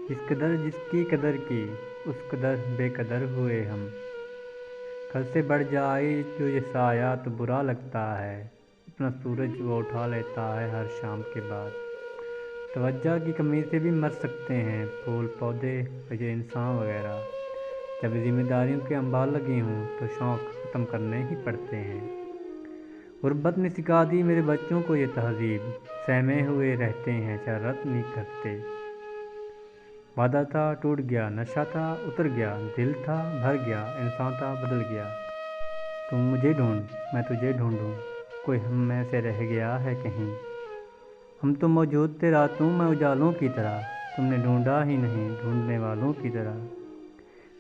جس کی قدر کی اس قدر بے قدر ہوئے ہم۔ کل سے بڑھ جائے جو یہ سایہ تو برا لگتا ہے، اپنا سورج وہ اٹھا لیتا ہے ہر شام کے بعد۔ توجہ کی کمی سے بھی مر سکتے ہیں پھول پودے اور یہ انسان وغیرہ۔ جب ذمہ داریوں کے انبار لگے ہوں تو شوق ختم کرنے ہی پڑتے ہیں۔ غربت نے سکھا دی میرے بچوں کو یہ تہذیب، سہمے ہوئے رہتے ہیں شرارت نہیں کرتے۔ وعدہ تھا ٹوٹ گیا، نشہ تھا اتر گیا، دل تھا بھر گیا، انسان تھا بدل گیا۔ تم مجھے ڈھونڈ میں تجھے ڈھونڈوں، کوئی ہم میں سے رہ گیا ہے کہیں؟ ہم تو موجود تھے راتوں میں اجالوں کی طرح، تم نے ڈھونڈا ہی نہیں ڈھونڈنے والوں کی طرح۔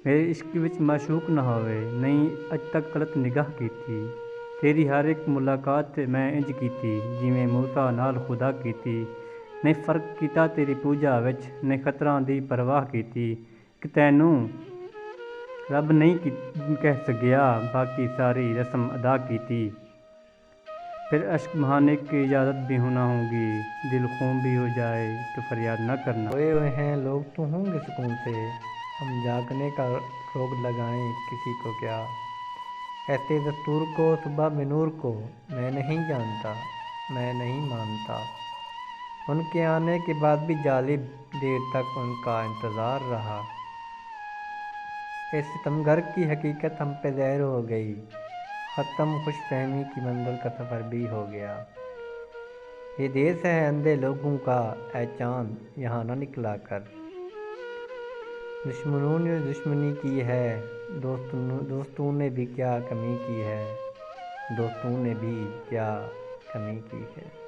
میرے عشق وچ معشوق نہ ہوئے، نہیں اج تک غلط نگاہ کیتی۔ تیری ہر ایک ملاقات میں انج کیتی جویں موسیٰ نال خدا کیتی۔ نہیں فرق کیتا تیری پوجا وچ، نہیں خطراں دی پرواہ کیتی۔ کہ تینوں رب نہیں کہہ سکیا، باقی ساری رسم ادا کیتی۔ پھر اشک بہانے کی اجازت بھی نہ ہوگی، دل خون بھی ہو جائے تو فریاد نہ کرنا۔ سوئے ہوئے ہیں لوگ تو ہوں گے سکون سے، ہم جاگنے کا روگ لگائیں کسی کو کیا؟ ایسے دستور کو صبح بنور کو میں نہیں جانتا، میں نہیں مانتا۔ ان کے آنے کے بعد بھی جالب دیر تک ان کا انتظار رہا۔ اس ستمگر کی حقیقت ہم پہ ظاہر ہو گئی، ختم خوش فہمی کی منزل کا سفر بھی ہو گیا۔ یہ دیس ہے اندھے لوگوں کا، اے چاند یہاں نہ نکلا کر۔ دشمنوں نے دشمنی کی ہے، دوستوں نے بھی کیا کمی کی ہے، دوستوں نے بھی کیا کمی کی ہے۔